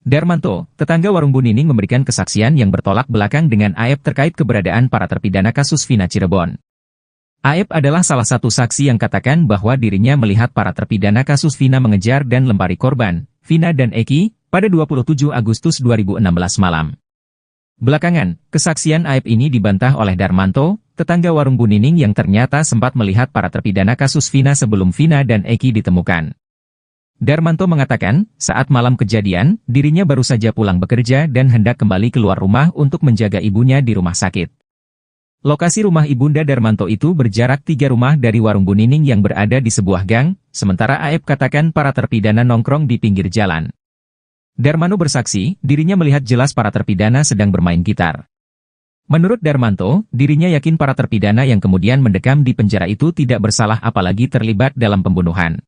Darmanto, tetangga warung Bu Nining memberikan kesaksian yang bertolak belakang dengan Aep terkait keberadaan para terpidana kasus Vina Cirebon. Aep adalah salah satu saksi yang katakan bahwa dirinya melihat para terpidana kasus Vina mengejar dan lempari korban, Vina dan Eki, pada 27 Agustus 2016 malam. Belakangan, kesaksian Aep ini dibantah oleh Darmanto, tetangga warung Bu Nining yang ternyata sempat melihat para terpidana kasus Vina sebelum Vina dan Eki ditemukan. Darmanto mengatakan, saat malam kejadian, dirinya baru saja pulang bekerja dan hendak kembali keluar rumah untuk menjaga ibunya di rumah sakit. Lokasi rumah ibunda Darmanto itu berjarak 3 rumah dari warung Bu Nining yang berada di sebuah gang, sementara Aep katakan para terpidana nongkrong di pinggir jalan. Darmanto bersaksi, dirinya melihat jelas para terpidana sedang bermain gitar. Menurut Darmanto, dirinya yakin para terpidana yang kemudian mendekam di penjara itu tidak bersalah apalagi terlibat dalam pembunuhan.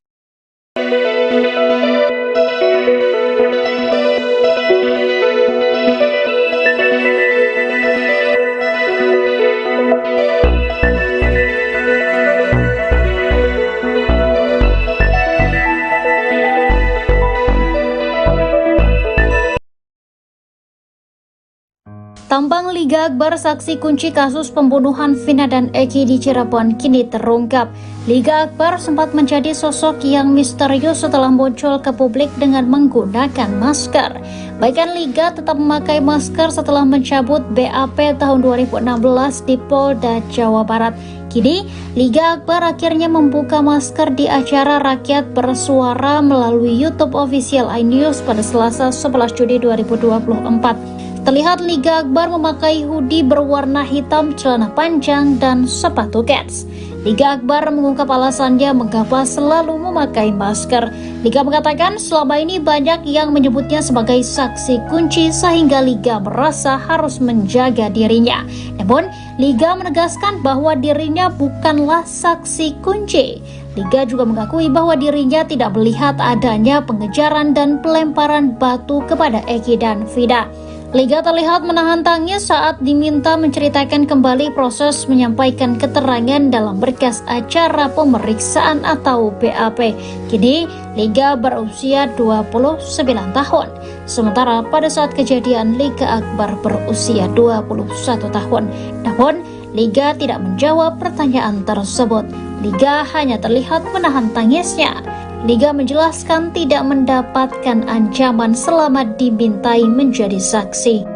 Tambang Liga Akbar saksi kunci kasus pembunuhan Vina dan Eki di Cirebon kini terungkap. Liga Akbar sempat menjadi sosok yang misterius setelah muncul ke publik dengan menggunakan masker. Bahkan Liga tetap memakai masker setelah mencabut BAP tahun 2016 di Polda Jawa Barat. Kini, Liga Akbar akhirnya membuka masker di acara Rakyat Bersuara melalui YouTube official iNews pada Selasa 11 Juni 2024. Terlihat Liga Akbar memakai hoodie berwarna hitam, celana panjang, dan sepatu kets. Liga Akbar mengungkap alasannya mengapa selalu memakai masker. Liga mengatakan selama ini banyak yang menyebutnya sebagai saksi kunci sehingga Liga merasa harus menjaga dirinya. Namun, Liga menegaskan bahwa dirinya bukanlah saksi kunci. Liga juga mengakui bahwa dirinya tidak melihat adanya pengejaran dan pelemparan batu kepada Eki dan Vina. Liga terlihat menahan tangis saat diminta menceritakan kembali proses menyampaikan keterangan dalam berkas acara pemeriksaan atau BAP. Kini, Liga berusia 29 tahun. Sementara pada saat kejadian, Liga Akbar berusia 21 tahun. Namun, Liga tidak menjawab pertanyaan tersebut. Liga hanya terlihat menahan tangisnya. Liga menjelaskan tidak mendapatkan ancaman selama dimintai menjadi saksi.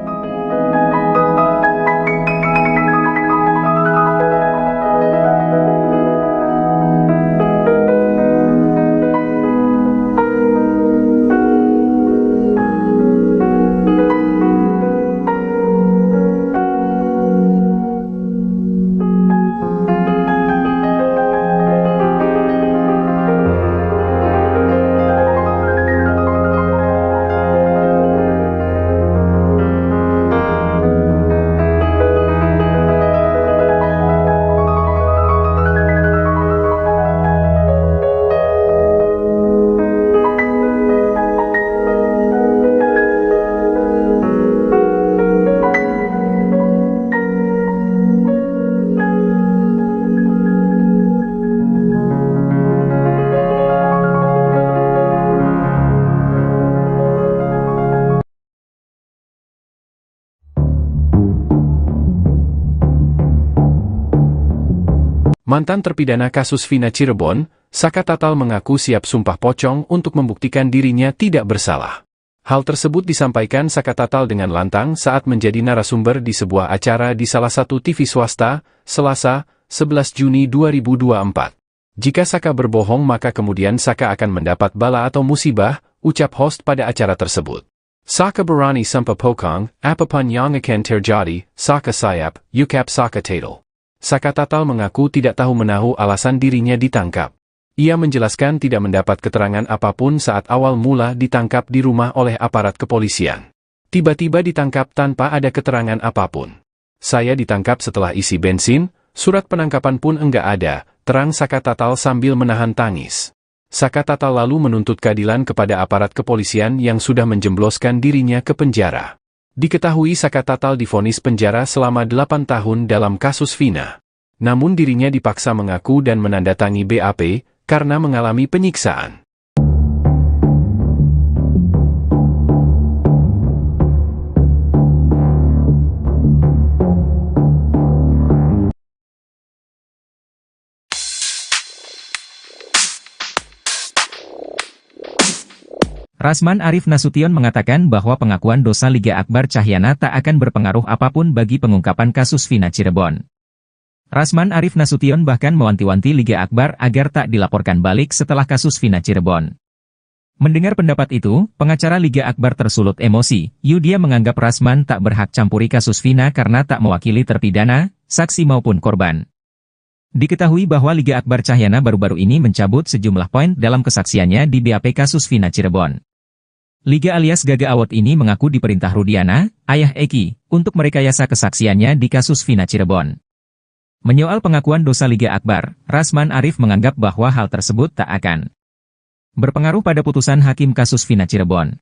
Mantan terpidana kasus Vina Cirebon, Saka Tatal mengaku siap sumpah pocong untuk membuktikan dirinya tidak bersalah. Hal tersebut disampaikan Saka Tatal dengan lantang saat menjadi narasumber di sebuah acara di salah satu TV swasta, Selasa, 11 Juni 2024. Jika Saka berbohong maka kemudian Saka akan mendapat bala atau musibah, ucap host pada acara tersebut. Saka berani sumpah pocong, apapun yang akan terjadi, Saka siap, ucap Saka Tatal. Saka Tatal mengaku tidak tahu menahu alasan dirinya ditangkap. Ia menjelaskan tidak mendapat keterangan apapun saat awal mula ditangkap di rumah oleh aparat kepolisian. Tiba-tiba ditangkap tanpa ada keterangan apapun. Saya ditangkap setelah isi bensin, surat penangkapan pun enggak ada, terang Saka Tatal sambil menahan tangis. Saka Tatal lalu menuntut keadilan kepada aparat kepolisian yang sudah menjembloskan dirinya ke penjara. Diketahui Saka Tatal divonis penjara selama 8 tahun dalam kasus Vina. Namun dirinya dipaksa mengaku dan menandatangi BAP karena mengalami penyiksaan. Rasman Arif Nasution mengatakan bahwa pengakuan dosa Liga Akbar Cahyana tak akan berpengaruh apapun bagi pengungkapan kasus Vina Cirebon. Rasman Arif Nasution bahkan mewanti-wanti Liga Akbar agar tak dilaporkan balik setelah kasus Vina Cirebon. Mendengar pendapat itu, pengacara Liga Akbar tersulut emosi. Dia menganggap Rasman tak berhak campuri kasus Vina karena tak mewakili terpidana, saksi maupun korban. Diketahui bahwa Liga Akbar Cahyana baru-baru ini mencabut sejumlah poin dalam kesaksiannya di BAP kasus Vina Cirebon. Liga alias Gaga Award ini mengaku diperintah Rudiana, ayah Eki, untuk merekayasa kesaksiannya di kasus Vina Cirebon. Menyoal pengakuan dosa Liga Akbar, Rasman Arif menganggap bahwa hal tersebut tak akan berpengaruh pada putusan hakim kasus Vina Cirebon.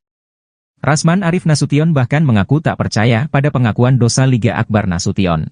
Rasman Arif Nasution bahkan mengaku tak percaya pada pengakuan dosa Liga Akbar Nasution.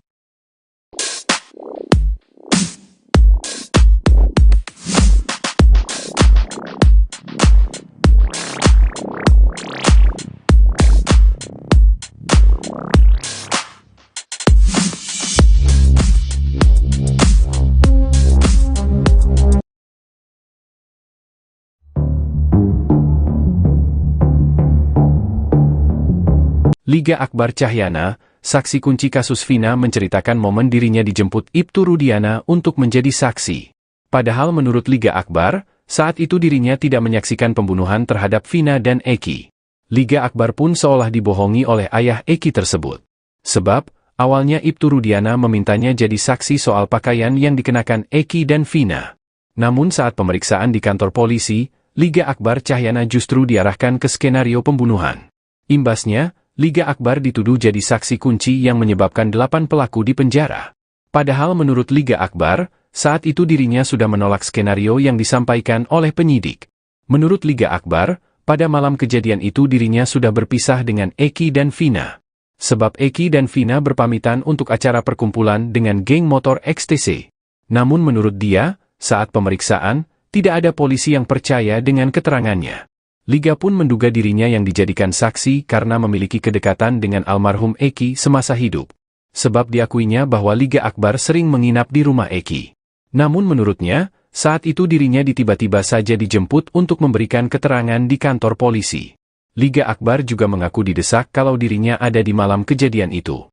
Liga Akbar Cahyana, saksi kunci kasus Vina menceritakan momen dirinya dijemput Ibtu Rudiana untuk menjadi saksi. Padahal menurut Liga Akbar, saat itu dirinya tidak menyaksikan pembunuhan terhadap Vina dan Eki. Liga Akbar pun seolah dibohongi oleh ayah Eki tersebut. Sebab, awalnya Ibtu Rudiana memintanya jadi saksi soal pakaian yang dikenakan Eki dan Vina. Namun saat pemeriksaan di kantor polisi, Liga Akbar Cahyana justru diarahkan ke skenario pembunuhan. Imbasnya, Liga Akbar dituduh jadi saksi kunci yang menyebabkan 8 pelaku di penjara. Padahal menurut Liga Akbar, saat itu dirinya sudah menolak skenario yang disampaikan oleh penyidik. Menurut Liga Akbar, pada malam kejadian itu dirinya sudah berpisah dengan Eki dan Vina. Sebab Eki dan Vina berpamitan untuk acara perkumpulan dengan geng motor XTC. Namun menurut dia, saat pemeriksaan, tidak ada polisi yang percaya dengan keterangannya. Liga pun menduga dirinya yang dijadikan saksi karena memiliki kedekatan dengan almarhum Eki semasa hidup. Sebab diakuinya bahwa Liga Akbar sering menginap di rumah Eki. Namun menurutnya, saat itu dirinya tiba-tiba saja dijemput untuk memberikan keterangan di kantor polisi. Liga Akbar juga mengaku didesak kalau dirinya ada di malam kejadian itu.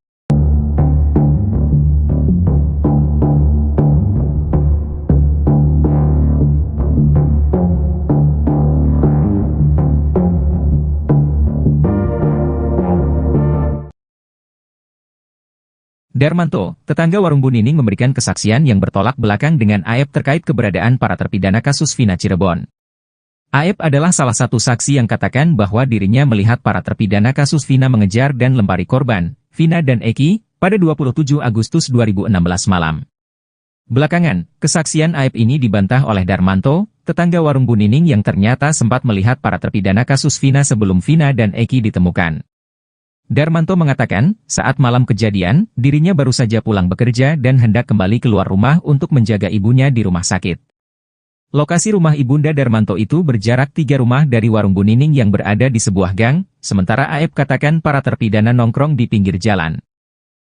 Darmanto, tetangga warung Bu Nining memberikan kesaksian yang bertolak belakang dengan Aep terkait keberadaan para terpidana kasus Vina Cirebon. Aep adalah salah satu saksi yang katakan bahwa dirinya melihat para terpidana kasus Vina mengejar dan lempari korban, Vina dan Eki, pada 27 Agustus 2016 malam. Belakangan, kesaksian Aep ini dibantah oleh Darmanto, tetangga warung Bu Nining yang ternyata sempat melihat para terpidana kasus Vina sebelum Vina dan Eki ditemukan. Darmanto mengatakan, saat malam kejadian, dirinya baru saja pulang bekerja dan hendak kembali keluar rumah untuk menjaga ibunya di rumah sakit. Lokasi rumah ibunda Darmanto itu berjarak 3 rumah dari warung Bu Nining yang berada di sebuah gang, sementara Aep katakan para terpidana nongkrong di pinggir jalan.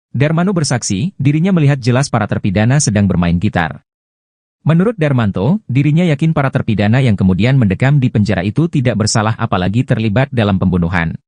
Darmanto bersaksi, dirinya melihat jelas para terpidana sedang bermain gitar. Menurut Darmanto, dirinya yakin para terpidana yang kemudian mendekam di penjara itu tidak bersalah apalagi terlibat dalam pembunuhan.